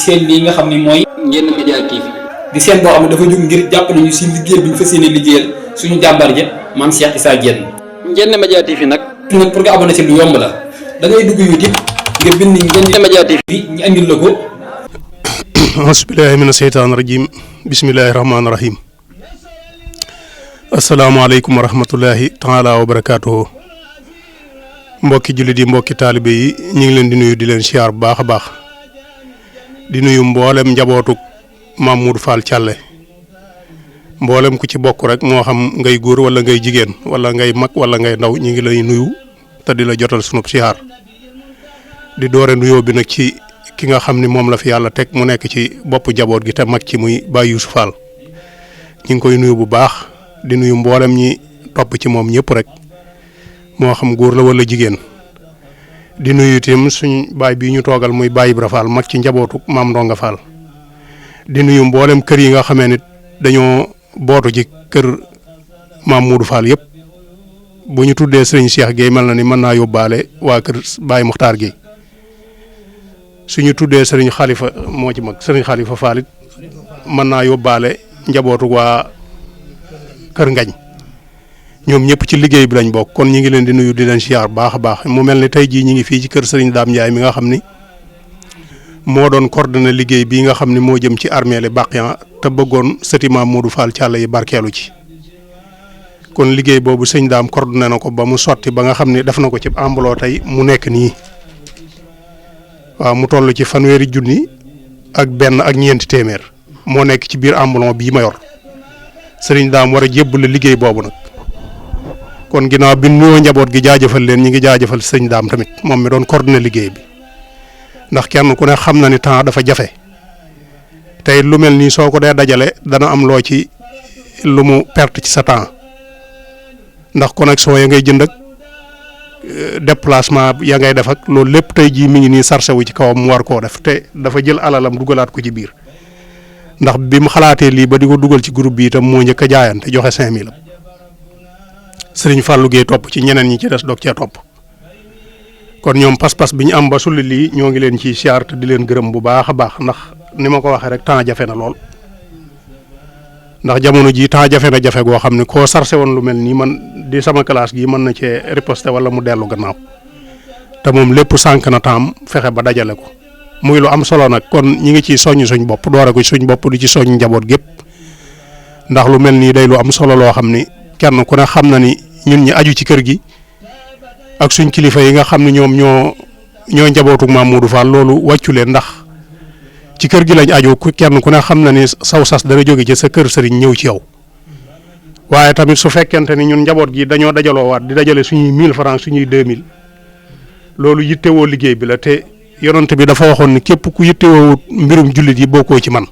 seen lii nga xam ne mooy Ndiéné Média TV di seen boo xam ne dafa jóg ngir jàppale ñu si liggéey bi ñu fas yéene liggéeyal suñu jàmbaar ja maam Cheikh Issa Diène. Ndiéné Média TV nag pour nga abonné ci lu yomb la da ngay dugg YouTube nga bind Ndiéné Média TV ñu andil la ko. asbillahi mina seytaani rajim bismillahi rahmaani rahim asalaamaaleykum wa rahmatullahi taala wa barakaatuhu mbokki jullit yi mbokki taalibe yi ñu ngi leen di nuyu di leen siyaar bu baax a baax di nuyu mboolem njabootu Maam Modou Fall Thialé mboolem ku ci bokk rek moo xam ngay góor wala ngay jigéen wala ngay mag wala ngay ndaw ñu ngi lay nuyu te di la jotal sunub siyaar di doore nuyoo bi nag ci ki nga xam ni moom la fi yàlla teg mu nekk ci bopp njaboot gi te mag ci muy Baye Youssou Fall ñu ngi koy nuyu bu baax di nuyu mboolem ñi topp ci moom ñëpp rek moo xam góor la wala jigéen di nuyu itam suñ baay bii ñu toogal muy Baye Ibra Fall mag ci njabootu Maam Ndonga Fall di nuyu mboolem kër yi nga xamee nit dañoo bootu ci kër Maam Modou Fall yëpp bu ñu tuddee sëriñ Cheikh Gueye mel na ni mën naa yóbbaale waa kër Baye Mokhtar Gueye suñu tuddee sëriñ Khalifa moo ci mag sëriñ Khalifa Fall it mën naa yóbbaale njabootu waa kër Ngañ ñoom ñëpp ci liggéey bi lañ bokk kon ñi ngi leen di nuyu di leen siyaar baax a baax mu mel ni tey jii ñi ngi fii ci kër sëriñ Dame Ndiaye mi nga xam ni moo doon coordonné liggéey bii nga xam ni moo jëm ci armeeli Baqiyan te bëggoon sëti Maam Modou Fall Thialé yi barkeelu ci kon liggéey boobu sëñ Dame coordonné na ko ba mu sotti ba nga xam ni def na ko ci ambuloo tey mu nekk nii waaw mu toll ci fanweeri junni ak benn ak ñeenti téeméer moo nekk ci biir ambulon bii ma yor sëriñ Dame war a jébbale liggéey boobu nag kon ginnaaw bi nuyoo njaboot gi jaajëfal leen ñi ngi jaajëfal sëñ Dame tamit moom mi doon coordonné liggéey bi ndax kenn ku ne xam na ni temps dafa jafe tey lu mel nii soo ko dee dajale dana am loo ci lu mu perte ci sa temps ndax connexion ya ngay jënd ak déplacement ya ngay def ak loolu lépp tey jii mi ngi nii sarse wu ci kawam mu war koo def te dafa jël alalam dugalaat ko ci biir ndax bi mu xalaatee lii ba di ko dugal ci groupe bi itam moo njëkk a jaayante joxe 5000 sëriñ Fallou Gueye topp ci ñeneen ñi ci des doog cee topp kon ñoom pas-pas bi ñu am ba sulli lii ñoo ngi leen ci siyaar te di leen gërëm bu baax a baax ndax ni ma ko waxee rek temps jafe na lool ndax jamono jii temps jafe na jafe goo xam ne koo sarse woon lu mel nii man di sama classe gi mën na cee riposte wala mu dellu gannaaw te moom lépp sànq na temps fexe ba dajale ko muy lu am solo nag kon ñi ngi ciy soññ suñ bopp doore ko suñ bopp di ci soññ njaboot gépp ndax lu mel nii day lu am solo loo xam ni kenn ku ne xam na ni ñun ñi aju ci kër gi ak suñ kilifa yi nga xam ne ñoom ñoo njabootu Maam Modou Fall loolu wàccu leen ndax ci kër gi lañ aju kenn ku ne xam na ni saw sas dana jóge ci sa kër sëriñ ñëw ci yow waaye tamit su fekkente ni ñun njaboot gi dañoo dajaloo waat di dajale suñuy 1000 francs suñuy 2000 loolu yittewoo liggéey bi la te yonent bi dafa waxoon ni képp ku yittewoo mbirum jullit yi bokkoo ci man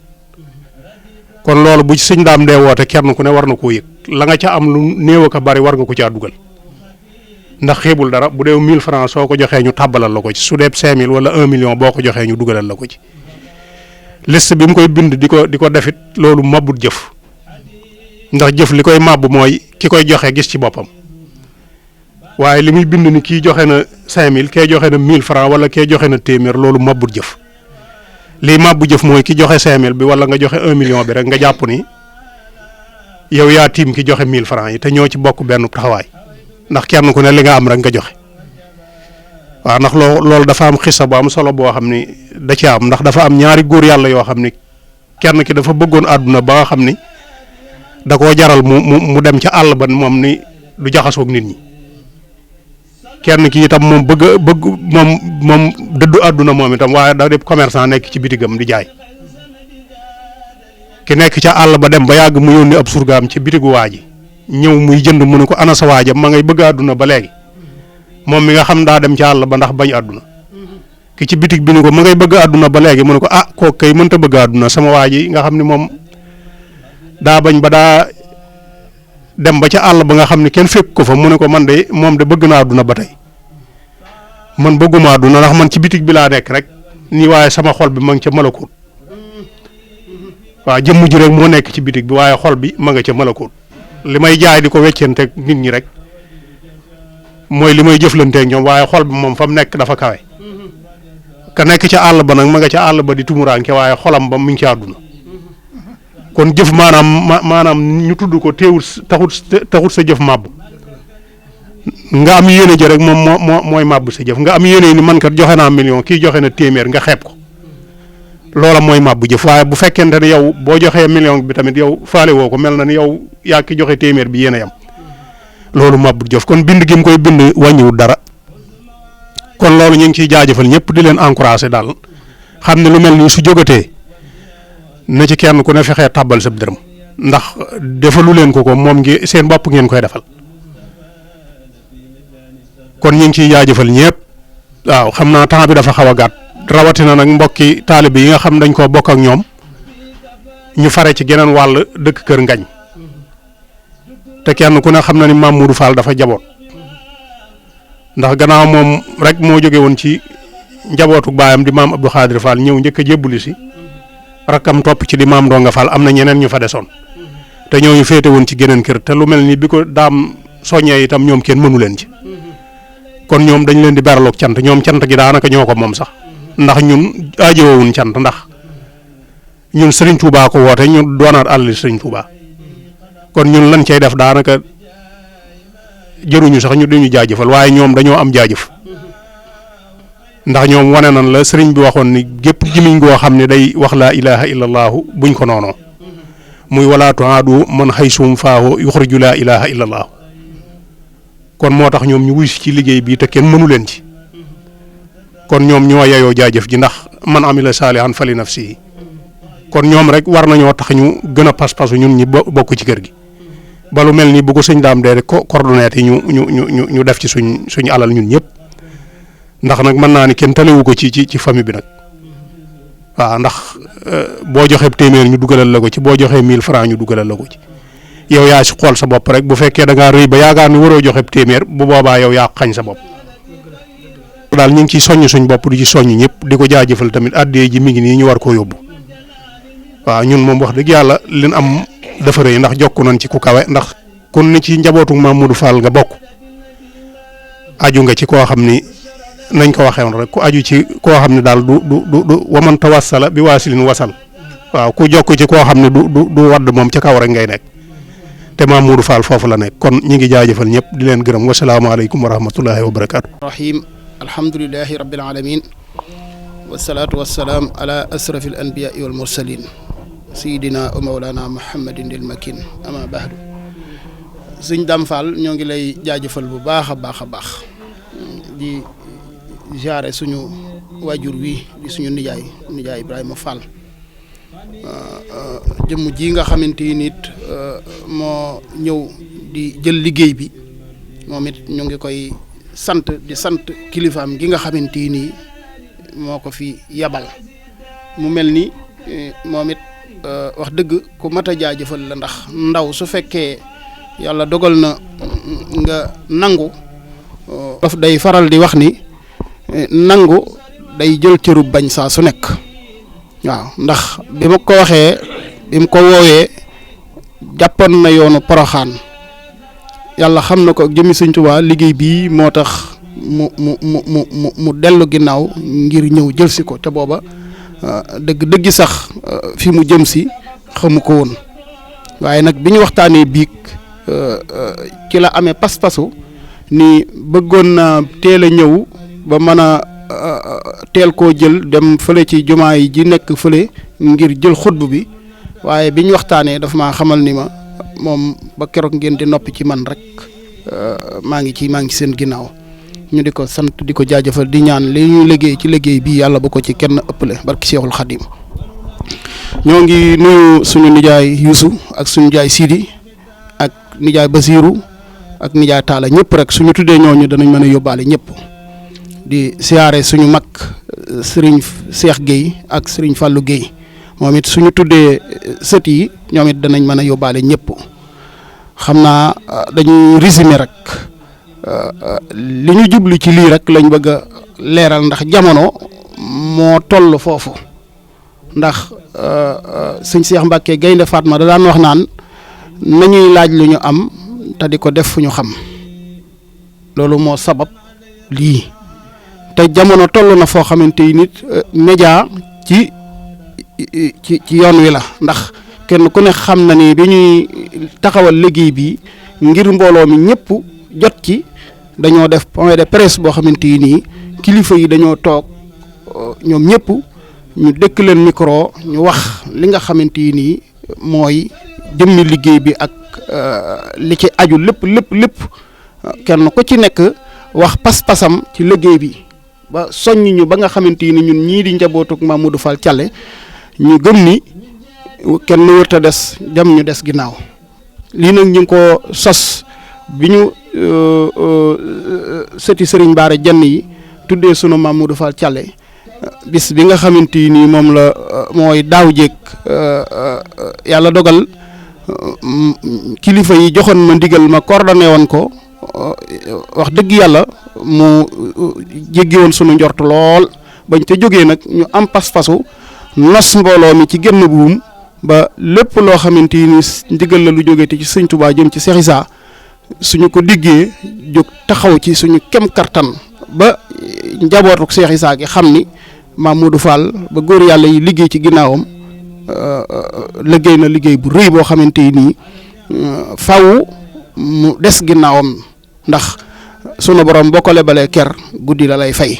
kon loolu bu ci sëñ Daam dee woote kenn ku ne war na koo yëg la nga ca am lu néew ak a bari war nga ko caa dugal ndax xeebul dara bu dee 1000 francs soo ko joxee ñu tàbbalal la ko ci su dee 5000 wala 1 million boo ko joxee ñu dugalal la ko ci liste bi mu koy bind di ko defit loolu mabbut jëf ndax jëf li koy màbb mooy ki koy joxe gis ci boppam waaye li muy bind ni kii joxe na 5000 kee joxe na 1000 francs wala kee joxe na téeméer loolu mabbut jëf lii màbbu jëf mooy ki joxe 5000 bi wala nga joxe 1 million bi rek nga jàpp ni yow yaa tiim ki joxe 1000 francs yi te ñoo ci bokk benn taxawaay ndax kenn ku ne li nga am rek nga joxe waaw ndax loolu dafa am xissa bu am solo boo xam ni da ci am ndax dafa am ñaari góor yàlla yoo xam ni kenn ki dafa bëggoon àdduna ba nga xam ni da koo jaral mu dem ca àll ba moom ni du jaxasoog nit ñi kenn ki itam moom bëgg moom dëddu àdduna moom itam waaye da def commerçant nekk ci bitigam di jaay ki nekk ca àll ba dem ba yàgg mu yónni ab surgaam ci bitigu waa ji ñëw muy jënd mu ne ko ana sa waaja ma ngay bëgg àdduna ba léegi moom mi nga xam daa dem ca àll ba ndax bañ àdduna ki ci bitig bi ni ko ma ngay bëgg àdduna ba léegi mu ne ko ah kooku kay mënta bëgg àdduna sama waa ji nga xam ne moom daa bañ ba daa dem ba ca àll ba nga xam ne kenn fekk ko fa mu ne ko man de moom de bëgg naa àdduna ba tey man bëgguma àdduna ndax man ci bitig bi laa nekk rek nii waaye sama xol bi ma ngi ca malakoot waaw jëmm ji rek moo nekk ci bitig bi waaye xol bi ma nga ca malakoot li may jaay di ko weccanteeg nit ñi rek mooy li may jëflanteeg ñoom waaye xol bi moom fa mu nekk dafa kawe ka nekk ca àll ba nag ma nga ca àll ba di tumuraanke waaye xolam ba mu ngi ci àdduna kon jëf maanaam ñu tudd ko teewul taxut sa jëf màbb nga am yéene ji rek moom mooy màbb sa jëf nga am yéene ni man kat joxe naa million kii joxe na téeméer nga xeeb ko loola mooy màbb jëf waaye bu fekkente ne yow boo joxee million bi tamit yow faale woo ko mel na ni yow yaa ki joxe téeméer bi yéen a yam loolu màbb jëf kon bind gi mu koy bind wàññiwul dara kon loolu ñu ngi ciy jaajëfal ñëpp di leen encouragé daal xam ne lu mel nii su jógatee na ci kenn ku ne fexee tàbbal sa dërëm ndax defalu leen ko moom ngi seen bopp ngeen koy defal kon ñu ngi ciy jaajëfal ñëpp waaw xam naa temps bi dafa xaw a gàtt rawatina nag mbokki taalibe yi nga xam dañ koo bokk ak ñoom ñu fare ci geneen wàll dëkk Kër Ngañ te kenn ku ne xam na ni Maam Modou Fall dafa jaboot ndax gannaaw moom rek moo jóge woon ci njabootu baayam di maam Abdou Khadir Fall ñëw njëkk a jébbuli si rakkam topp ci di maam Ndonga Fall am na ñeneen ñu fa desoon te ñooñu féete woon ci geneen kër te lu mel ni bi ko daam soññee itam ñoom kenn mënu leen ci kon ñoom dañ leen di beraloog cant ñoom cant gi daanaka ñoo ko moom sax ndax ñun aajowuñ cant ndax ñun Serigne Touba ko woote ñu doonaat àll Serigne Touba kon ñun lan cay def daanaka jëruñu sax ñu dañu jaajëfal waaye ñoom dañoo am jaajëf ndax ñoom wane nan la sëriñ bi waxoon ni gépp gimiñ goo xam ne day wax laa ilaha illallahu buñ ko noonoo muy wala tuaadu man xaysum faahu yuxriju laa ilaha illallahu kon moo tax ñoom ñu wuy ci liggéey bii te kenn mënu leen ci kon ñoom ñoo yeyoo jaajëf ji ndax man amila saalihan fali nafsihi kon ñoom rek war nañoo tax ñu gën a pas-pasu ñun ñi bokk ci kër gi ba lu mel ni bu ko sëñ daam dee rek coordonnées yi ñu def ci suñ alal ñun ñëpp ndax nag mën naa ni kenn talewu ko ci famille bi nag waaw ndax boo joxee téeméer ñu dugalal la ko ci boo joxee 1000 francs ñu dugalal la ko ci yow yaa si xool sa bopp rek bu fekkee da ngaa rëy ba yaakaar ni waroo joxe téeméer bu boobaa yow yaa xañ sa bopp daal ñu ngi ciy soññ suñ bopp di ci soññ ñëpp di ko jaajëfal tamit addee ji mi ngi nii ñu war koo yóbbu waaw ñun moom wax dëgg yàlla leen am dafa rëy ndax jokku nañ ci ku kawe ndax kon ni ci njabootu Maam Modou Fall nga bokk aju nga ci koo xam ni nañ ko waxee woon rek ku aju ci koo xam ne daal du waman tawassala bi waasilin wasal waaw ku jokk ci koo xam ne du wadd moom ca kaw rek ngay nekk te Maam Modou Fall foofu la nekk kon ñi ngi jaajëfal ñëpp di leen gërëm wasalaamaaleykum wa rahmatullahi wa barakaatu. rahim alhamdulilahi rabbil alamin wasalaatu wasalaam ala asrafil anbiyaai wal mursalin sayidina wa mawlana muhammadin il makin ama bahdu sëñ Dame Fall ñoo ngi lay jaajëfal bu baax a baax a baax di jaare suñu waajur wi di suñu nijaay Ibrahima Fall jëmm ji nga xamante ni nit moo ñëw di jël liggéey bi moom it ñu ngi koy sant kilifaam gi nga xamante ni moo ko fi yabal mu mel ni moom it wax dëgg ku mat a jaajëfal la ndax ndaw su fekkee yàlla dogal na nga nangu daf day faral di wax ni nangu day jël cëru bañ saa su nekk waaw ndax bi ma ko waxee bi mu ko woowee jàppoon na yoonu Poroxaan yàlla xam na ko ak jëmmi Sëñ Tuubaa liggéey bii moo tax mu dellu ginnaaw ngir ñëw jël si ko te booba dëggi sax fi mu jëm si xamu ko woon waaye nag bi ñu waxtaanee biig ci la amee pas-pasu ni bëggoon na teel a ñëw ba mën a teel koo jël dem fële ci jumaa yi ji nekk fële ngir jël xutbu bi waaye bi ñu waxtaanee dafa maa xamal ni ma moom ba keroog ngeen di noppi ci man rek maa ngi ci seen ginnaaw ñu di ko sant di ko jaajëfal di ñaan li ñuy liggéey ci liggéey bii yàlla bu ko ci kenn ëppale barki Seexul Xadim ñoo ngi nuyu suñu nijaay Youssou ak suñu nijaay Sidi ak nijaay Basiru ak nijaay Taala ñëpp rek suñu tuddee ñooñu danañ mën a yóbbaale ñëpp di siyaare suñu mag Serigne Cheikh Gueye ak Serigne Fallou Gueye moom it suñu tuddee sët yi ñoom it danañ mën a yóbbaale ñëpp xam naa dañuy résumer rek li ñu jublu ci lii rek lañ bëgg a leeral ndax jamono moo toll foofu ndax sëñ Cheikh Mbacke Gaynde Fatma da daan wax naan nañuy laaj lu ñu am te di ko def fu ñu xam loolu moo sabab lii te jamono toll na foo xamante ni nit média ci yoon wi la ndax kenn ku ne xam na ni bi ñuy taxawal liggéey bi ngir mbooloo mi ñëpp jot ci dañoo def point de presse boo xamante ni kilifa yi dañoo toog ñoom ñëpp ñu dëkk leen micro ñu wax li nga xamante ni mooy jëmmi liggéey bi ak li ci aju lépp kenn ku ci nekk wax pas-pasam ci liggéey bi ba soññ ñu ba nga xamante ni ñun ñii di njabootug Mamadou Fall Thialé ñu gëm ni kenn wërta des dem ñu des ginnaaw lii nag ñu ngi ko sos bi ñu sëti Serigne Bara Jenn yi tuddee sunu Mamadou Fall Thialé bis bi nga xamante ni moom la mooy daaw jéeg yàlla dogal kilifa yi joxoon ma ndigal ma coordonné woon ko wax dëgg yàlla mu jéggi woon sunu njort lool bañ te jógee nag ñu am pas-pasu nos mbooloo mi ci génn buum ba lépp loo xamante ni ndigal la lu jógee te ci Sëñ Tuubaa jëm ci Cheikh Issa suñu ko diggee jóg taxaw ci suñu kem kartan ba njabootu Cheikh Issa gi xam ni Mamadou Fall ba góor yàlla yi liggéey ci ginnaawam liggéey na liggéey bu rëy boo xamante ni faw mu des ginnaawam ndax sunu borom boo ko lebalee ker guddi la lay fay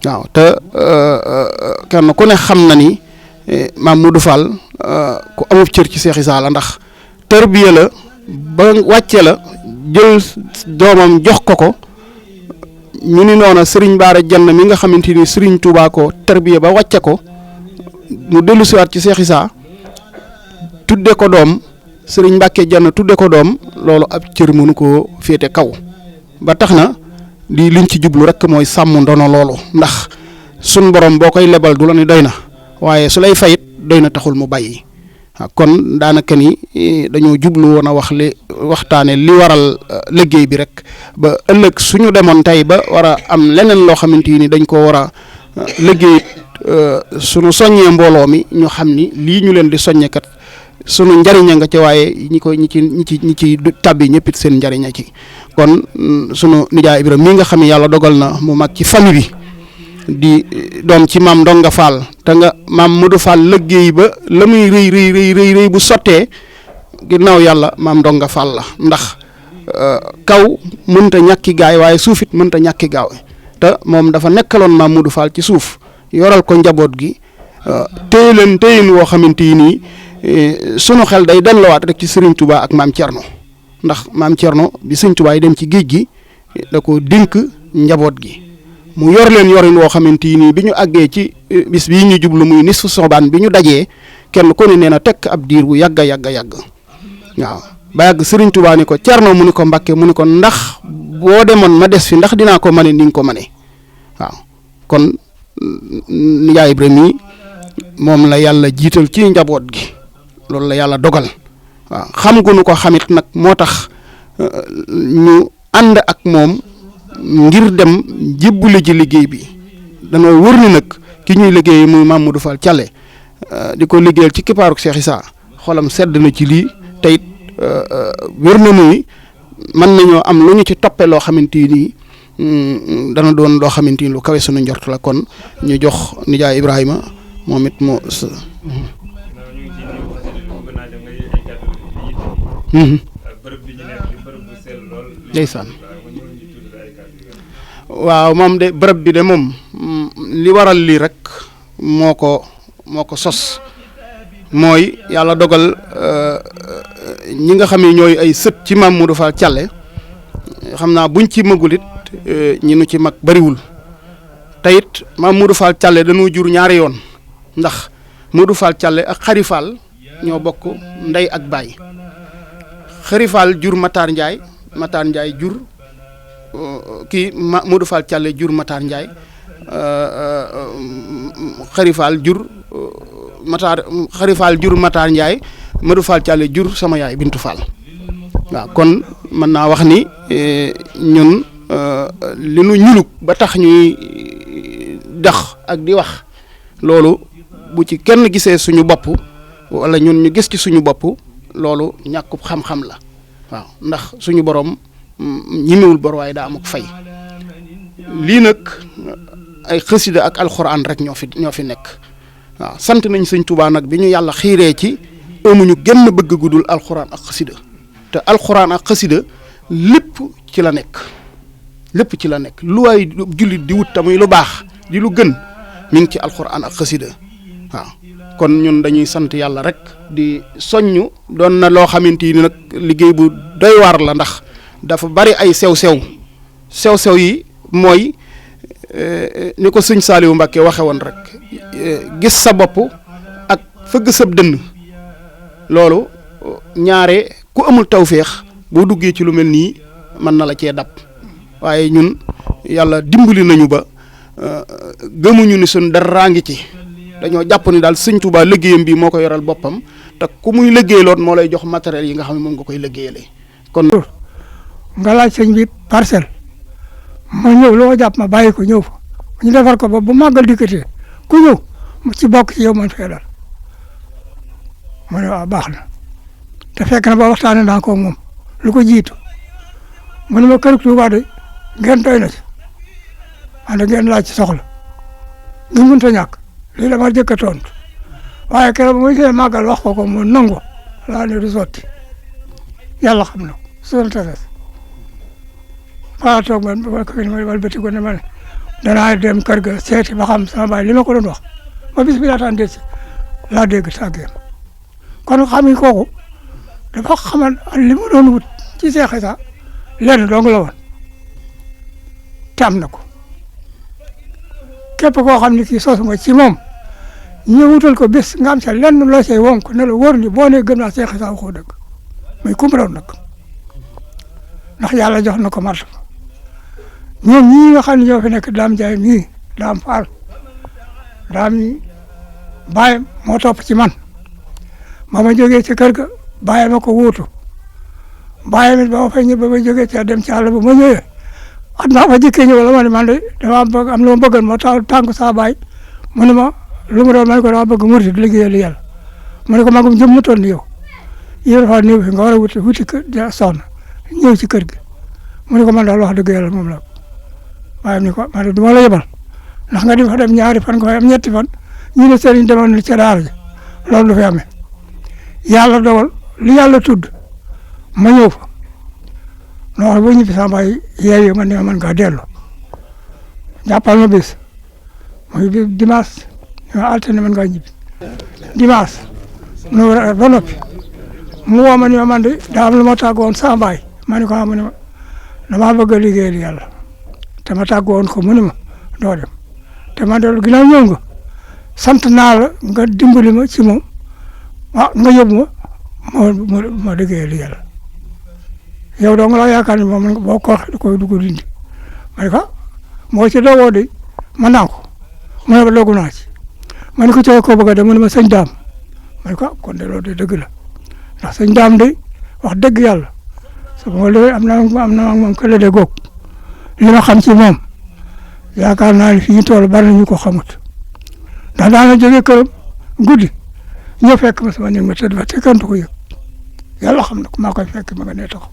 waaw te kenn ku ne xam na ni Mamadou Fall ku amub cër ci Cheikh Issa la ndax tërbiya la ba wàcce la jël doomam jox ko ñu ni noona Serigne Bara Jenn mi nga xamante ni Serigne Touba ko tërbiya ba wàcce ko mu dellu siwaat ci Cheikh Issa tudde ko doom Serigne Mbacke Jenn tudde ko doom loolu ab cër mënu koo féete kaw ba tax na di liñ ci jublu rek mooy sàmm ndono loolu ndax sun borom boo koy lebal du la ni doy na waaye su lay fayit doy na taxul mu bàyyi kon daanaka ni dañoo jublu woon a waxtaane li waral liggéey bi rek ba ëllëg suñu demoon tey ba war a am leneen loo xamante ni dañ ko war a liggéey suñu soññee mbooloo mi ñu xam ni lii ñu leen di soññekat sunu njariña nga ci waaye ñi ci tàbbi ñëpp it seen njariña ci kon sunu nijaay Ibrahima mii nga xam ne yàlla dogal na mu mag ci famille bi di doom ci maam Ndonga Fall te nga maam Modou Fall liggéey ba la muy rëy bu sottee ginnaaw yàlla maam Ndonga Fall la ndax kaw mënta ñàkki gaay waaye suuf it mënta ñàkki gaaw te moom dafa nekkaloon maam Modou Fall ci suuf yoral ko njaboot gi téyin woo xamante ni sunu xel day delluwaat rek ci Serigne Touba ak maam Thierno ndax maam Thierno bi Serigne Touba yi dem ci géej gi da ko dénk njaboot gi mu yor leen yorin woo xamante ni bi ñu àggee ci bis bii ñu jublu muy nisfu soobaan bi ñu dajee kenn ku ne nee na tekk ab diir bu yàgg waaw ba yàgg Serigne Touba ni ko Thierno mu ni ko Mbacke mu ni ko ndax boo demoon ma des fi ndax dinaa ko mane ni nga ko mane waaw kon nijaay Ibrahima moom la yàlla jiital ci njaboot gi loolu la yàlla dogal waaw xam gu nu ko xamit nag moo tax ñu ànd ak moom ngir dem jébbuli ji liggéey bi danoo wër ni nag ki ñuy liggéey muy Mamadou Fall Thialé di ko liggéeyal ci kippaaruk Cheikh Issa xolam sedd na ci lii te it wër na ni mën nañoo am lu ñu ci toppe loo xamante ni dana doon loo xamante ni lu kawe sunu njort la kon ñu jox nijaay Ibrahima moom it mu ndeysaan waaw moom de bërëb bi de moom li waral lii rek moo ko sos mooy yàlla dogal ñi nga xam ne ñooy ay sët ci Maam Modou Fall Thialé xam naa buñ ci magul it ñi nu ci mag bariwul te it Maam Modou Fall Thialé dañoo jur ñaari yoon ndax Modou Fall Thialé ak Xari Fall ñoo bokk ndey ak baay Xari Fall jur Matar Ndiaye jur Modou Fall Thialé jur Matar Ndiaye Xari Fall jur Matar Ndiaye Modou Fall Thialé jur sama yaay Bintu Fall waaw kon mën naa wax ni ñun li nu ñulug ba tax ñuy dox ak di wax loolu bu ci kenn gisee suñu bopp wala ñun ñu gis ci suñu bopp loolu ñàkkub xam-xam la waaw ndax suñu borom ñimiwul bor waaye daa amuk fay lii nag ay xasida ak alxuraan rek ñoo fi nekk waaw sant nañ sëñ Tuubaa nag bi ñu yàlla xiiree ci amuñu genn bëgg gudul alxuraan ak xasida te alxuraan ak xasida lépp ci la nekk lu waay jullit di wut tamuy lu baax di lu gën mi ngi ci alxuraan ak xasida waaw kon ñun dañuy sant yàlla rek di soññu doon na loo xamante ni nag liggéey bu doy waar la ndax dafa bari ay sew-sew yi mooy ni ko sëñ Saliou Mbacké waxe woon rek gis sa bopp ak fëgg sab dënn loolu ñaare ku amul tawféex boo duggee ci lu mel nii mën na la cee dab waaye ñun yàlla dimbali nañu ba gëmuñu ni suñ dara ngi ci dañoo jàpp ni daal sëñ Touba liggéeyam bi moo ko yoral boppam te ku muy liggéeyloon moo lay jox matériel yi nga xam ne moom nga koy liggéeyalee kon. nga laaj sëñ bi parcelle ma ñëw loo jàpp ma bàyyi ko ñëw fa ñu defar ko ba bu màggal dikkatee ku ñëw mu ci bokk ci yow man fee dal ma ne waaw baax na te fekk na ba waxtaanee naa ko moom lu ko jiitu mu ne ma kër Touba de ngeen doy na ci ànd ngeen laaj ci soxla ñu mënut a ñàkk lii la ma jëkk a tontu waaye keroog bu muy see màggal wax ko mu nangu laa ne du sotti yàlla xam na ko suul tefes toog man walbati ko ne ma ne danaa dem kër ga seeti ba xam sama baay li ma ko doon wax ba bis bi laataan dee si laa dégg tàggeem kon xam ni kooku dafa xamal li mu doon wut ci Seex Isa lenn dong la woon te am na ko képp koo xam ne kii sosu nga ci moom ñu wutal ko bés nga am sa lenn loo say wonk ne la wóor ni boo nee gëm naa Seex Isa waxoo dëgg muy kum raw nag ndax yàlla jox na ko marta ñoom ñii nga xam ne ñoo fi nekk daam jaay mii daam faal daam yi bàyyi moo topp ci man ba ma jógee ci kër ga bàyyi ma ko wuutu bàyyi mi ba ma fay ñëw ba ma jógee ca dem ci àll ba ma ñëwee at maa fa jëkkee ñëw la ma ne man de dama bëgg am lu ma bëggoon moo tax tànk saa baay mu ne ma lu mu doon ma ne ko dama bëgg murid liggéeyal yàlla mu ne ko magum jëm mu toll ni yow dafa néew fi nga war a wuti kër soxna ñëw ci kër gi mu ne ko man daal wax dëgg yàlla moom la waaye ni ko man du ma la yebal ndax nga di fa dem ñaari fan nga fay am ñetti fan ñu ne sëriñ demoon na ca daara ji loolu du fi amee yàlla dogal li yàlla tudd ma ñëw fa noo xam boo ñibbi sama baay yeewi man ne man ngaa dellu jàppal ma bis muy bi dimanche ma altine man ngaa ñibbi dimanche nu ba noppi mu woo ma ni ma man de daa am lu ma tàggoon sama baay ma ne ko mu ne ma damaa bëgg a liggéeyal yàlla te ma tàggoon ko mu ne ma doo dem te man de ginnaaw ñëw nga sant naa la nga dimbali ma ci moom nga yóbbu ma liggéeyal yàlla yow dong la yaakaar ni moom boo ko waxee da koy dugg dindi ma ne ko moo ci doogoo de mën naa ko mu ne ma doogu naa ci ma ne ko coow ko bëgg a dem mu ne ma sëñ daam ma ne ko kon de loolu de dëgg la ndax sëñ daam de wax dëgg yàlla su ma lee am na moom kële de góog li ma xam ci moom yaakaar naa ne fi ñu toll bari nañu ko xamut ndax daana jógee këram guddi ñëw fekk ma sama néeg ma tëdd fa te kenn du ko yëg yàlla xam na ko maa koy fekk ma nga nee taxaw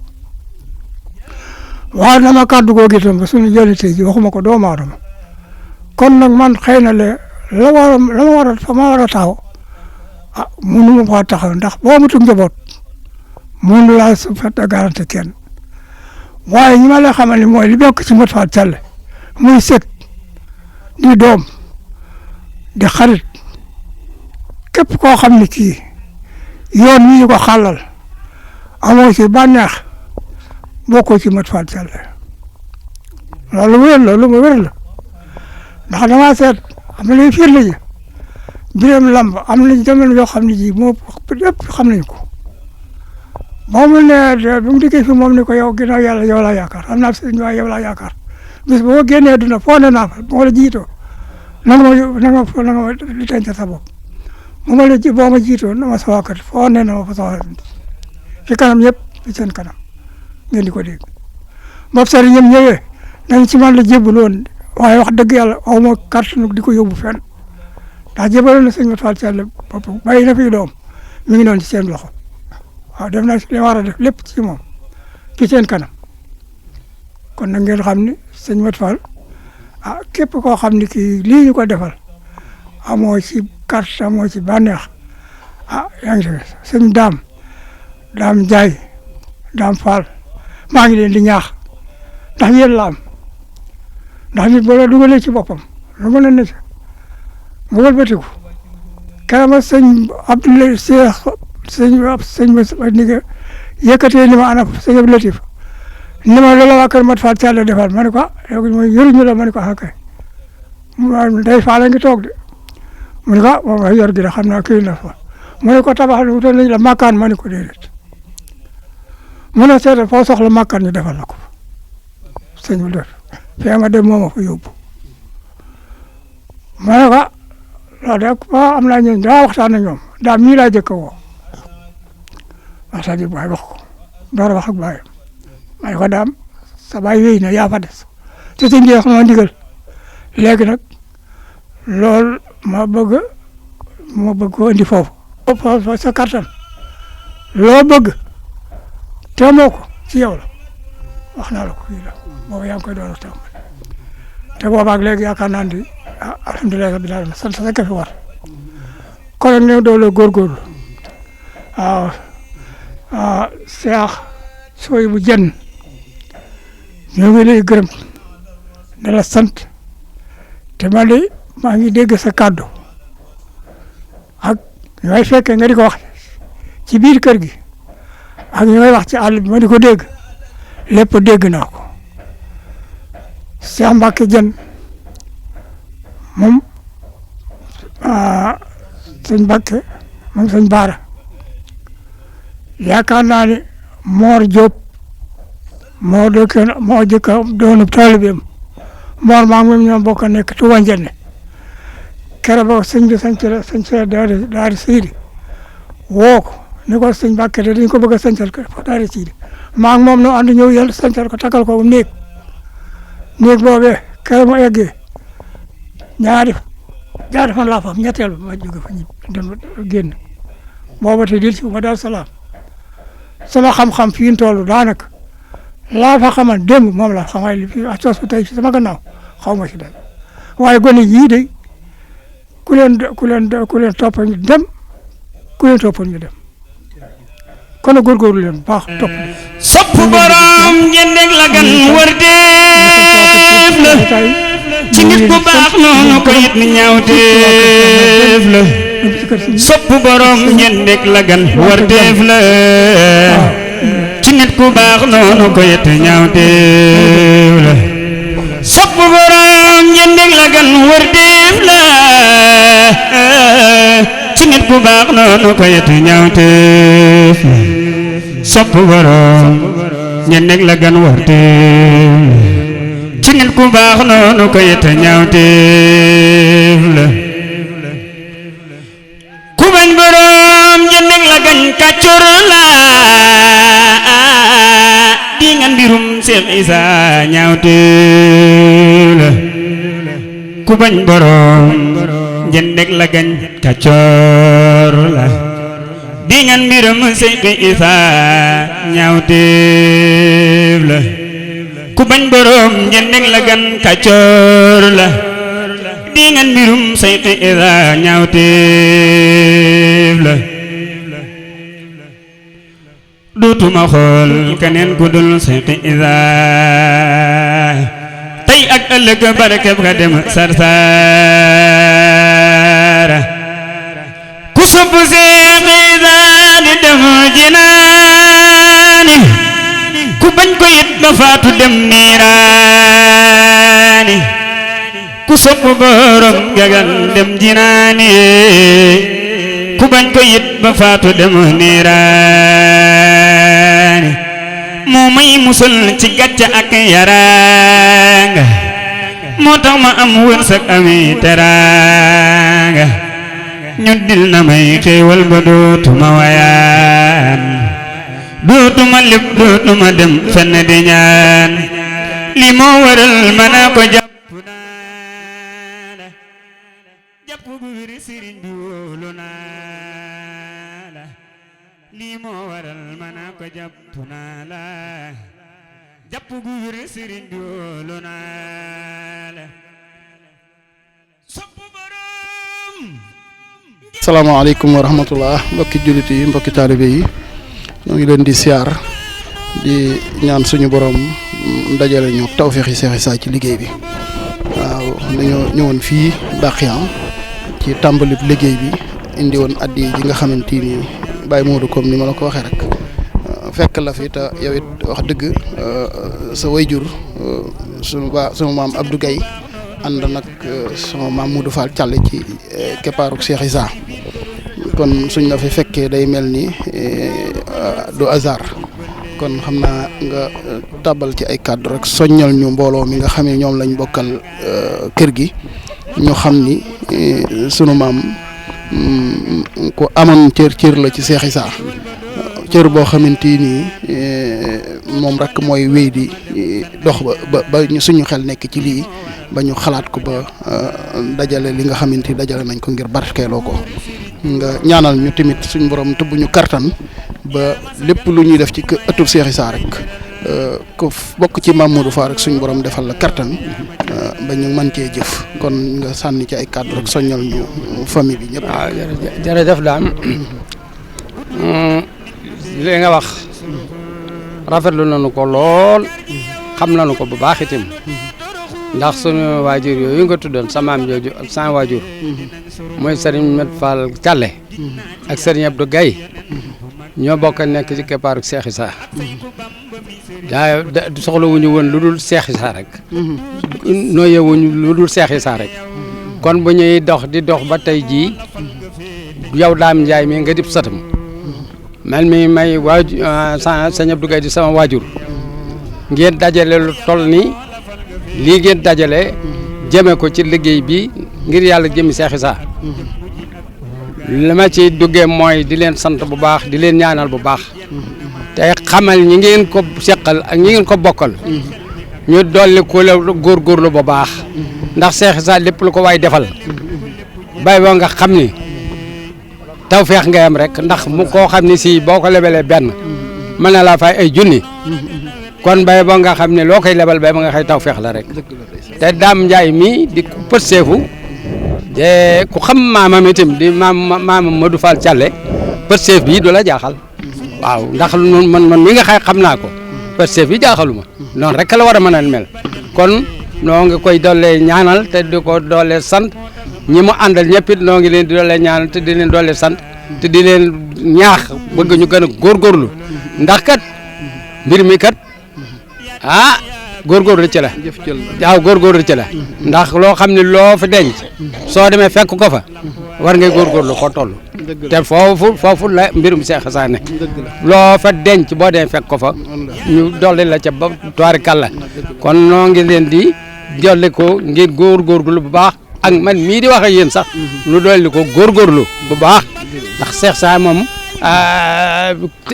waaye na ma kàddu googu itam ba suñu jëli tey ji waxuma ko doomu aadama kon nag man xëy na la ma war a fa ma war a taxaw mënu ma faa taxaw ndax boo amatul njaboot mënu laa su fekk garanti kenn waaye ñi ma la xamal ni mooy li bokk ci Mat Fall Thialé muy sët di doom di xarit képp koo xam ne kii yoon wi ñu ko xàllal amoo ci bànneex bokkoo ci Mat Fall Thialé loolu wér la lu ma wér la ndax damaa seet am na luy firnde ji Birame Lamb am na jamono yoo xam ne ji moo lépp xam nañ ko moom ne bi mu dikkee fi moom ne ko yow ginnaaw yàlla yow laa yaakaar xam naa sëñ waaye yow laa yaakaar bis boo génnee dina foo ne naa fa moo la jiitoo na nga ma li tënk sa bopp mu ma la ji boo ma jiitoo na ma sa waa kër foo ne na ma fa sa fi kanam yëpp fi seen kanam ngeen di ko dégg bopp sëriñ ñoom ñëwee nañ ci man la jébbalu woon waaye wax dëgg yàlla aw ma kàttanu di ko yóbbu fenn ndax jébbaloon na sëñ Mat Fall Thialé bopp bàyyi na fi doom mi ngi doon ci seen loxo waaw def na li war a def lépp ci moom ci seen kanam kon nag ngeen xam ni sëñ Mat Fall képp koo xam ne kii lii ñu ko defal amoo ci carte amoo ci bànneex yaa ngi def sëñ daam Njaay daam Fall maa ngi leen di ñaax ndax yéen la am ndax nit boo la dugalee ci boppam lu mën a nekk nga wëlbatiku kama sëñ Abdoulaye sëñ ma ni nga yëkkatee ni ma ana sëñ Abdou Latif ni ma loola waa kër Mat Fall Thialé defal ma ne ko yow mooy yoruñu la ma ne ko kay day Fall a ngi toog de mu ne ko moom yor gi de xam naa kii na fa mu ne ko tabax wutal nañ la makkaan ma ne ko déedéet mu ne seetal foo soxla makkaan ñu defal la ko sëñ bi def fee ma dem moo ma fa yóbbu ma ne ko loolu de waaw am naa ñooñu daa waxtaan ak ñoom daal mii laa jëkk a woo waxtaan ak baay wax ko door a wax ak baayam ma ne ko daam sa baay wéy na yaa fa des te sëñ bi xam ndigal léegi nag loolu ma bëgg ko indi foofu sa kattan loo bëgg te moo ko ci yow la wax naa la ko fii la boobu yaa ngi koy door a tàmbali te boobaag léegi yaakaar naa ne alhamdulilah rabbil alamin sant sa fi war kon nag ne doole góorgóorlu waaw Seex sooy bu jën ñoo ngi lay gërëm di la sant te man de maa ngi dégg sa kàddu ak ñooy fekkee nga di ko wax ci biir kër gi ak ñooy wax ci àll bi ma di ko dégg lépp dégg naa ko Seex Mbàkke Jën moom sëñ Mbàkke moom sëñ Baara yaakaar naa ne Moor Jóob moo jëkk a doonu taalibeem Moor maa ngi ñoom bokk nekk Tuuba Njenne kere ba sëñ bi sëñ see daari siidi woo ko ni ko sëñ Mbàkke de dañ ko bëgg a sañcal ko daari siidi maa ngi moom no ànd ñëw yàlla sañcal ko takkal ko néeg boobee kere mu eggee ñaari fan laa fa ñetteel ma jóge fa ñu dem génn booba te dil si ma daal salaam sama xam-xam fi ñu toll daanaka laa fa xamal démb moom la xamal li fi sos bi tey sama gannaaw xaw ma si dara waaye gone yii de ku leen toppal ñu dem ku leen toppal ñu dem kon nag góorgóorlu leen bu baax topp sopp borom njëndeg la gan war déef la ci nit bu baax noonu ko it ni ñaawteef la sopp borom njëndeg la gan war déef la ci nit ku baax noonu ko it ñaawteef la sopp borom njëndeg la gan war déef la ci nit ku baax noonu ko it ñaawteef la sopp borom njëndeg la gan war déef la ci nit ku baax noonu ko yet ñaawteef la ku bañ borom njëndeg la gañ kàccor la di nga mbirum Seex Isa ñaawteef la ku bañ borom njëndeg la gañ kàccor la di nga mbirum Seex Isa ñaawteef la ku bañ borom njëndeg la gan kàccoor la di nga mbirum Seex Isa ñaawteef la dootuma xool keneen ku dul Seex Isa tey ak ëllëg barkeb ka dem Sarsara ku sopp Seex Isa di dem jinaani ku bañ ko it ba faatu dem niiraani ku sopp borom gagan dem jinaani ku bañ ko it ba faatu dem niiraani moo may musal ci gàcce ak yaraanga moo tax ma am wërsëg ami teraanga ñu dil na may xéewal ba dootuma wayaan dootuma lépp dootuma dem fenn di ñaan li moo waral mën a ko jàpp naa la jàpp gu wér sëriñ bi wóolu naa la li moo waral mën a ko jàpp naa la jàpp gu wér sëriñ bi wóolu naa la asalaamaaleykum wa rahmatullah mbokki jullit yi mbokki taalibe yi ñoo ngi leen di siyaar di ñaan suñu borom dajale ñu tawféexi Seex Isaa ci liggéey bi waaw dañoo ñëwoon fii Bakhyan ci tàmbali liggéey bi indi woon addi ji nga xamante ni Baye Modou comme ni ma la ko waxee rek fekk la fi te yow it wax dëgg sa wayjur sunu maam Abdou Gaye ànd nag sama maam Modou Fall Thialé ci keppaaruk Seex Isaa kon suñ la fi fekkee day mel ni du hasard kon xam naa nga tàbbal ci ay kàddu rek soññal ñu mbooloo mi nga xam ne ñoom lañ bokkal kër gi ñu xam ni sunu maam ku amoon cër la ci Seex Isaa cër boo xamante ni moom rek mooy wéy di dox ba suñu xel nekk ci lii ba ñu xalaat ko ba dajale li nga xamante ni dajale nañ ko ngir barkeeloo ko nga ñaanal ñu tamit suñu borom tëbb ñu kartan ba lépp lu ñuy def ci ëttub Seex Isaa rek ko bokk ci Maam Modou Fall rek suñu borom defal la kartan ba ñu mën cee jëf kon nga sànni ci ay kàddu rek soññal ñu famille bi ñëpp. waaw jërëjëf daam li nga wax rafetlu nañu ko lool xam nañu ko bu baax itam ndax sunu waajur yooyu nga tuddoon sa maam jooju ak sa waajur mooy Serigne Met Fall Thialé ak Serigne Abdou Gaye ñoo bokk nekk ci keppaaru Seex Isaa daa soxlawuñu woon lu dul Seex Isaa rek nooyewuñu lu dul Seex Isaa rek kon bu ñuy dox di dox ba tey jii yow Daam Njaay mi nga dib satam man mi may sëñ Abdou Gaye di sama waajur ngeen dajale lu toll ni lii ngeen dajale jëme ko ci liggéey bi ngir yàlla jëmi Seex Isaa li ma ci duggee mooy di leen sant bu baax di leen ñaanal bu baax te xamal ñi ngeen ko seqal ak ñi ngeen ko bokkal ñu dolli ko la góorgóorlu bu baax ndax Seex Isaa lépp lu ko waay defal bay boo nga xam ni tawfeex nga am rek ndax mu koo xam ni si boo ko lebalee benn mën na laa fay ay junni kon bay ba nga xam ne loo koy lebal bay ba nga xëy tawfeex la rek te Daam Njaay mi di ku pët seefu de ku xam maamam itam di maamam Modou Fall Thialé pët seef bi du la jaaxal waaw ndax man mi nga xëy xam naa ko pët seef bi jaaxaluma noonu rek la war a mën a mel kon noo ngi koy doole ñaanal te di ko doole sant ñi mu àndal ñëpp it noo ngi leen di doole ñaanal te di leen doole sant te di leen ñaax bëgg ñu gën a góorgóorlu ndax kat mbir mi kat góorgóorlu ci la waaw góorgóorlu ci la ndax loo xam ne loo fa denc soo demee fekk ko fa war ngay góorgóorlu foo toll te foofu la mbirum Seex Isaa ne loo fa denc boo demee fekk ko fa ñu dolli la ca ba tuwaari kàlla kon noo ngi leen di dolli ko ngeen góorgóorlu bu baax ak man mii di wax ak yéen sax nu dolli ko góorgóorlu bu baax ndax Seex Isaa moom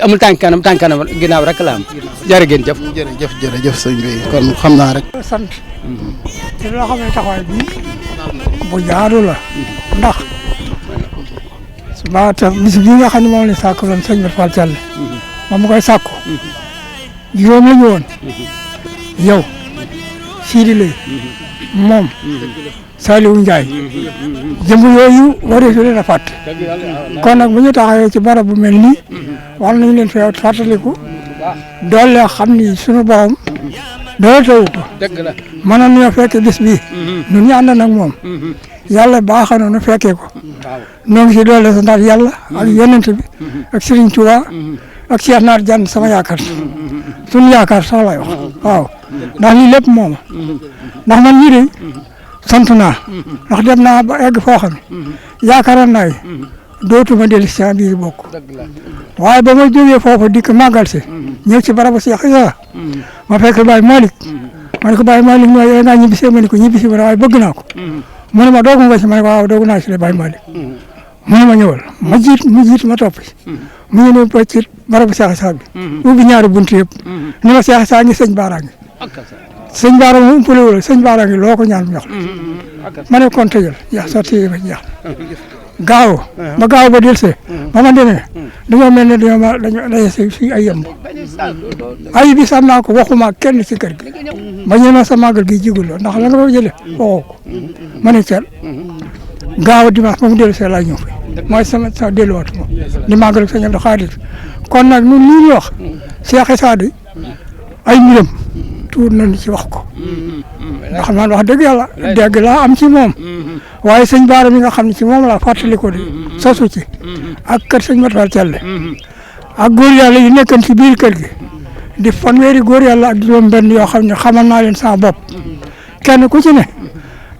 amul tànk kanam ginnaaw rek la am jërëjëf. jërëjëf sëñ bi kon xam naa rek. sant te loo xam ne taxawaay bi bu jaadu la ndax ba ta bis bi nga xam ne moom la sàkk loon sëñ Met Fall Thialé moom mu koy sàkku juróom la ñu woon yow Sidi Lay moom Saliou Ndiaye jëmb yooyu wareesu leen a fàtte kon nag bu ñu taxawee ci barab bu mel nii war nañu leen fee fàttaliku doole xam ni sunu borom doole tawu ko mën nañoo fekke bis bii ñun ñu ànd nag moom yàlla baaxa na nu fekkee ko noo ngi si doole sa ndax yàlla ak yonent bi ak Serigne Touba ak Cheikh Naar Diagne sama yaakaar sunu yaakaar sax lay wax waaw ndax lii lépp mooma ndax man ñii de sant naa ndax dem naa ba egg foo xam ne yaakaaroon naa dootuma dellu si biir bokk waaye ba ma jógee foofu dikk màggal si ñëw ci barabu Seex Isaa ma fekk Baye Malick ma ne ko Baye Malick mooy yow naa ñibbisee ma ne ko ñibbisi ma waaye bëgg naa ko mu ne ma doogu nga si ma ne ko waaw doogu naa si la Baye Malick mu ne ma ñëwal mu jiit ma topp si mu ngi ñëw ba ci barabu Seex Isaa bi ubbi ñaari bunt yëpp ni ma Seex Isaa ngi sëñ Baara ngi sëñ Baara mu umpale wala sëñ Baara ngi loo ko ñaan mu jox ma ne kon tëjal jeex sotti ba jeex gaaw ba delsee ba ma demee dañoo mel ne dañoo fii ay yemb ay bis am naa ko waxuma kenn ci kër gi ba ñëwee sa màggal gi jigul la ndax la nga fa jëlee waxoo ko ma ne cel gaaw dimanche ba mu delsee laa ñëw fi mooy sama delluwaat moom di màggal ak sëñ Abdou Khadir kon nag ñun lii ñuy wax Cheikh Issa di ay mbiram tuur nañu ci wax ko ndax man wax dëgg yàlla dégg laa am ci moom waaye sëñ Baara mi nga xam ne ci moom laa fàttali ko di sosu ci ak kër sëñ Matar Thielle ak góor yàlla yi nekkan ci biir kër gi di fanweeri góor yàlla ak juróom benn yoo xam ne xamal naa leen sama bopp kenn ku ci ne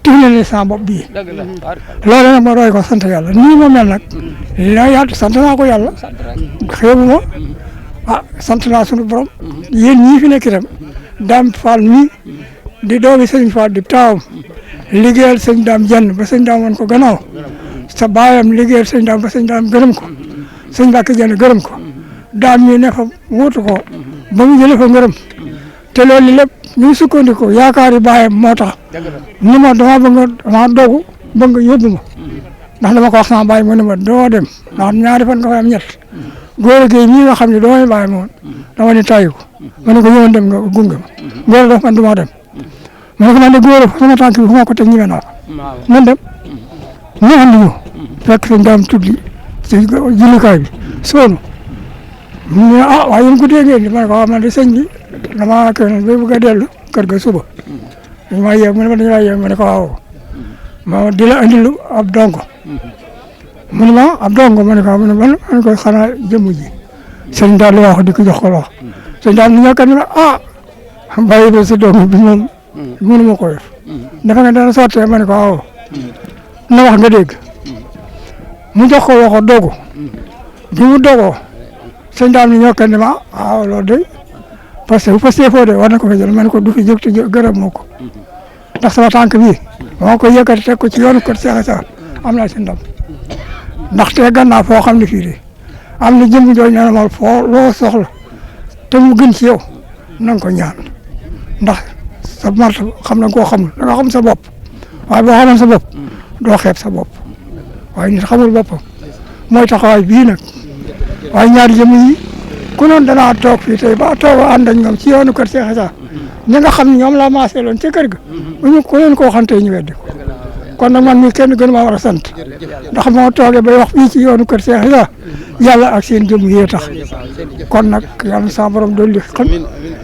tif na leen sama bopp bii loolu nag ma roy ko sant yàlla nii ma mel nag la yàlla sant naa ko yàlla xeebu ma sant naa sunu borom yéen ñii fi nekk itam Dame Fall mii di doomi sëñ Fall di taawam liggéeyal sëñ Dame jenn ba sëñ Dame woon ko gannaaw sa baayam liggéeyal sëñ Dame ba sëñ Dame gërëm ko sëñ Mbàkke jenn gërëm ko Dame mii ne fa wuutu ko ba mu jëlee fa ngërëm te loolu lépp ñu sukkandiku yaakaari baayam moo tax ni ma dama dogu bëgg nga yóbbu ma ndax dama ko wax sama baay mu ne ma doo dem ndax ñaari fan nga fay am ñett góor a géey mii nga xam ne doo may bàyyi moom dama ne tàyyi ko ma ne ko ñëwoon dem nga gunge ma góor a def man du ma dem ma ne ko man de góor a sama tànk bi fu ma ko teg ñime naa ko nan dem ñu andi ñu fekk sëñ Daam tuddi ci jullikaay bi soonu mu ne waaye yéen guddee ngeen di ma ne ko man de sëñ bi damaa kër ba bëgg a dellu kër ga suba dañu maa yeew mu ne ma dañu laa yeew ma ne ko waaw ma di la andil ab dongo mu ne ma ab dongo ma ne ko ma ne ko xanaa jëmm ji sëñ daal la wax di ko jox ko wax sëñ daal ni ñàkk a ne bàyyi ba sa doom bi moom mënu ma ko def dafa nga dana sottee ma ne ko waaw na wax nga dégg mu jox ko waxo dogu bi mu dogoo sëñ daal ni ñàkk a ne ma waaw loolu de parce que bu fasee foo de war na ko fa jël ma ne ko du fi jóg te gërëm moo ko ndax sama tànk bii moo ko yëkkati teg ko ci yoonu kër Cheikh Issa am naa ci ndam ndax te gannaaw foo xam ne fii de am na jëmm jooju nee na ma foo loo soxla te mu gën ci yow na nga ko ñaan ndax sa mart xam na koo xamul da nga xam sa bopp waaye boo xamoon sa bopp doo xeeb sa bopp waaye nit xamul boppam mooy taxawaay bii nag waaye ñaari jëmm yi ku noon danaa toog fii tey ba toog ànd ak ñoom ci yoonu kër Cheikh Issa ñi nga xam ne ñoom laa maasee loon ca kër ga bu ñu ko leen koo xam tey ñu weddi ko kon nag man mii kenn gën maa war a sant ndax moo toogee bay wax fii ci yoonu kër Cheikh Issa yàlla ak seen jëm yee tax kon nag yàlla na sa borom dolli xam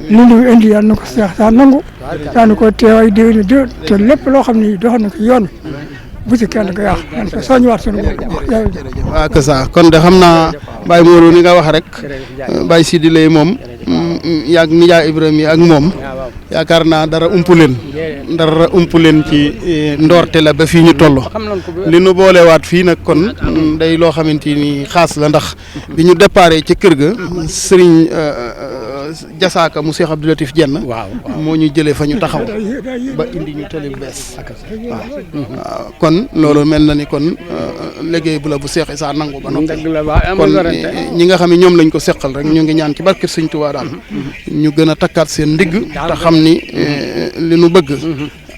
li ñu indi yàlla na ko Cheikh Issa nangu yàlla na ko teewaay déwéni déwén te lépp loo xam ne dox na ko yoon bu ci kenn nga yàq man ko soññiwaat sunu bopp waaw que ça kon de xam naa Baye Modou ni nga wax rek Baye Sidi lay moom yaag nijaay Ibrahima ak moom yaakaar naa dara umpu leen ci ndoorte la ba fii ñu toll li nu boolewaat fii nag kon day loo xamante ni xaas la ndax bi ñu déparé ci kër ga Serigne Jasaaka mu Cheikh Abdou Latif Jenn moo ñu jëlee fa ñu taxaw ba indi ñu tëli bees waaw kon loolu mel na ni kon liggéey bu la bu Cheikh Issa nangu ba noppi kon ñi nga xam ne ñoom lañ ko seqal rek ñu ngi ñaan ci barke Sëñ Tuubaa daal ñu gën a takkaat seen ndigg te xam ni li nu bëgg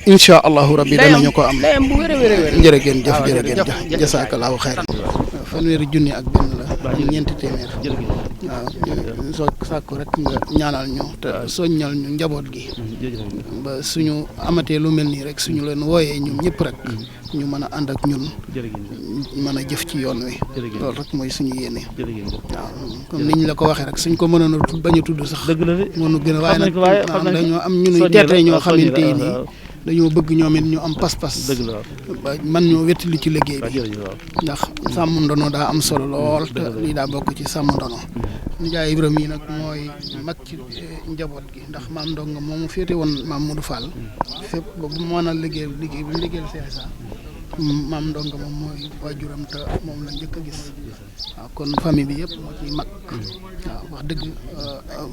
incha allahu rabbi danañu ko am jërëgeen jëf jasaakallaahu xayran fanweeri junni ak benn la ñeenti téeméer waaw soo sàkku rek nga ñaanal ñu te soññal ñu njaboot gi ba suñu amatee lu mel nii rek suñu leen wooyee ñun ñëpp rek ñu mën a ànd ak ñun mën a jëf ci yoon wi loolu rek mooy suñu yéene waaw comme niñ la ko waxee rek suñ ko mënoon a bañ a tudd sax mënu gën a waaye nag dañoo am ñunuy teetee ñoo xamante ni dañoo bëgg ñoom it ñu am pas-pas ba man ñoo wettali ci liggéey bi ndax sàmm ndono daa am solo lool te lii daa bokk ci sàmm ndono nijaay Ibrahima yi nag mooy mag ci njaboot gi ndax maam Ndonga moomu féete woon maam Modou Fall fépp ba bu mën a liggéey bi mu liggéeyal Cheikh Issa maam Ndonga moom mooy waajuram te moom la njëkk a gis waaw kon famille bi yëpp moo ciy mag waaw wax dëgg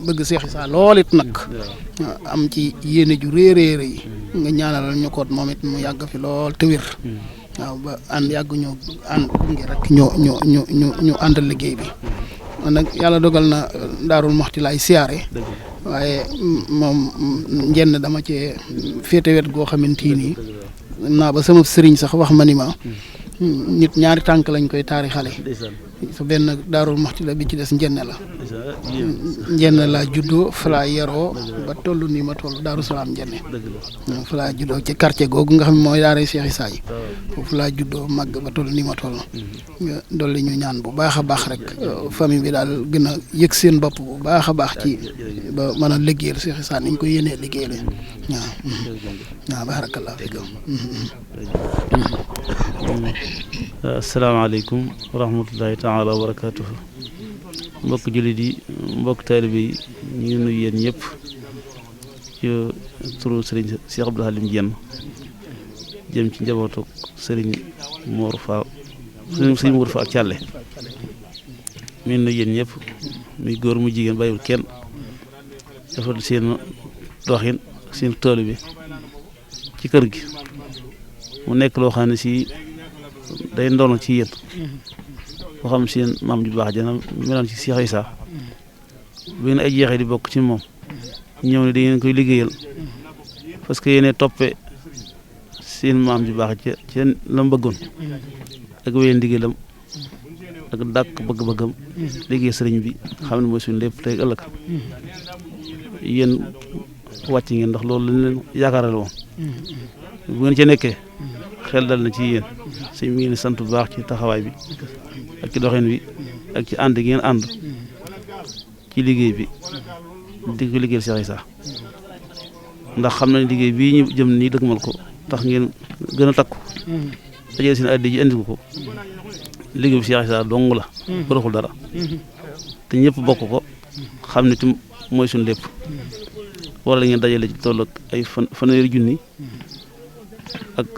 bëgg Cheikh Issa lool it nag am ci yéene ju réeréer yi nga ñaanalal ñu koot moom it mu yàgg fi lool te wér waaw ba yàgg ñoo ànd ngi rek ñu àndal liggéey bi man nag yàlla dogal na Daarul Muxti laay siyaare waaye moom njenn dama cee féete wet goo xamante nii naa ba sama sëriñ sax wax ma ni ma nit ñaari tànk lañ koy taari xale sa benn Daarul Muxti la bi ci des njenne la Njenn laa juddoo fa laa yaroo ba toll nii ma toll Daaru Salaam Njenne fa laa juddoo ci quartier googu nga xam ne mooy daara Cheikh Issa yi foofu laa juddoo màgg ba toll nii ma toll nga dolli ñu ñaan bu baax a baax rek famille bi daal gën a yëg seen bopp bu baax a baax ci ba mën a liggéeyal Cheikh Issa ni ñu ko yéenee liggéeyale waaw barakallah fiikum. asalaamaaleykum wa rahmatullahi taala wa barakaatuhu. mbokk jullit yi mbokk taalibe yi ñu ngi nuyu yéen ñëpp ci turu Serigne Cheikh Abdou Halim Diène jëm ci njabootu Serigne Mor Fall Serigne Mor Fall ak Thialé mi ngi nuyu yéen ñëpp muy góor mu jigéen bàyyiwul kenn dafa seen doxin ak seen tool bi ci kër gi mu nekk loo xam ne si day ndono ci yéen boo xam seen maam ju baax jana meloon ci Cheikh Issa bu ngeen ay jeexee di bokk ci moom ñëw ne da ngeen koy liggéeyal parce que yéene toppe seen maam ju baax ci la mu bëggoon ak wéyee ndigalam ak dàkk bëgg-bëggam liggéey sëriñ bi xam ne mooy suñu lépp tey ëllëg yéen wàcc ngeen ndax loolu lañ leen yaakaaral woon bu ngeen ci nekkee xel dal na ci yéen sëñ mi ngi sant bu baax ci taxawaay bi ak ci doxin bi ak ci ànd gi ngeen ànd ci liggéey bi di ko liggéeyal Cheikh Issa ndax xam nañ liggéey bii ñu jëm nii dëgmal ko tax ngeen gën a takku dajale seen addi ji indi ko liggéey bi Cheikh Issa dong la boroxul dara te ñëpp bokk ko xam ne tim mooy suñu lépp wala ngeen dajale ci toll ak ay fanweeri junni ak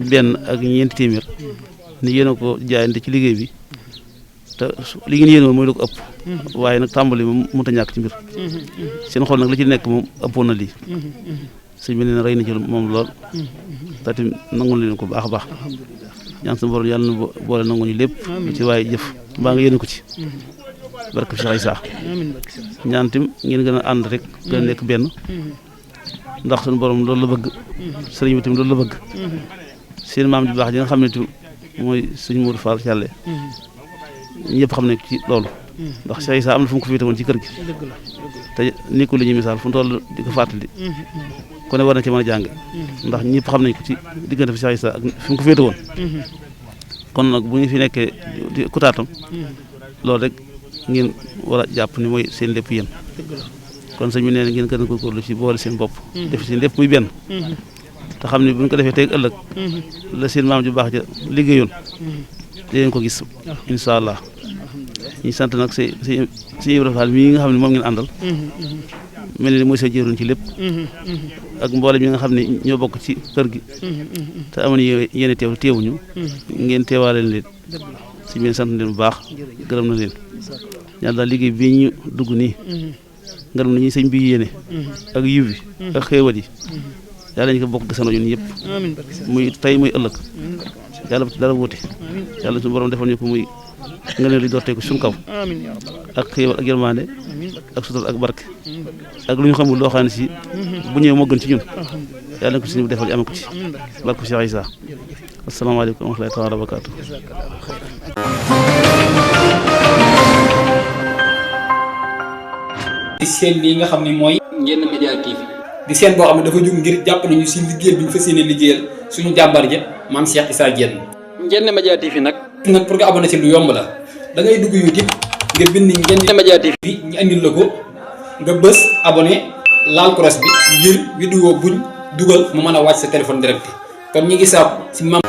benn ak ñeenti téeméer ni yéen a ko jaayante ci liggéey bi te li ngeen yéen woon mooy lu ko ëpp waaye nag tàmbali moom mënut a ñàkk ci mbir seen xol nag la ci nekk moom ëppoon na lii sëñ bi nee na rey na ci moom lool te tamit nangul leen ko baax a baax ñaan sa borom yàlla na boole nangu ñu lépp lu ci waaye jëf mbaa nga yéene ko ci barke Cheikh Issa ñaan tim ngeen gën a ànd rek gën a nekk benn ndax suñu borom loolu la bëgg sëriñ bi tamit loolu la bëgg seen maam ju baax ji nga xam ne tim mooy sëñ Modou Fall Thialé ñëpp xam ne ci loolu ndax Cheikh Issa am na fu mu ko féete woon ci kër gi te ni ko li ñuy misaal fu mu toll di ko fàttali ku ne war na ci mën a jàng ndax ñëpp xam nañ ko ci diggante fi Cheikh Issa ak fi mu ko féete woon kon nag bu ñu fi nekkee di kutaatam loolu rek ngeen war a jàpp ni mooy seen lépp yéen kon sëñ bi nee na ngeen gën a góorgóorlu ci boole seen bopp def seen lépp muy benn te xam ne bu ñu ko defee tey ëllëg la seen maam ju baax ja liggéeyoon dinañ ko gis incha allah ñu sant nag si Ibrahima Fall mii nga xam ne moom ngeen àndal mel ni mooy sa jëruñ ci lépp ak mboolem ñi nga xam ne ñoo bokk ci kër gi te amoon yéene teewuñu ngeen teewaale leen si biir sant leen bu baax gërëm na leen ñaan daal liggéey bii ñu dugg nii ngërëm na ñi sëñ bi yéene ak yiw bi ak xéewal yi yàlla ñu ko bokk gisandoo ñun yëpp muy tey muy ëllëg yàlla bu ci dara wuute yàlla suñu borom defal ñu ko muy nga leen di doortee ko suñu kaw ak xéewal ak yërmande ak sutur ak barke ak lu ñu xamul loo xam ne si bu ñëwee moo gën ci ñun yàlla na ko suñu defal yi am ko ci barke Cheikh Issa asalaamaaleykum wa rahmatullahi taala wa barakaatu di seen lii nga xam ne mooy Ndiéna Média TV di seen boo xam ne dafa jóg ngir jàppale ñu si liggéeyal bi ñu fas yéene liggéeyal suñu jàmbar ja maam Cheikh Issa Diène. Ndiéna Média TV nag pour nga abonné si lu yomb la da ngay dugg YouTube nga bind Ndiéna Média TV ñu andil la ko nga bës abonné laal cross bi ngir vidéo buñ dugal mu mën a wàcc sa téléphone direct kon ñu ngi saab si maam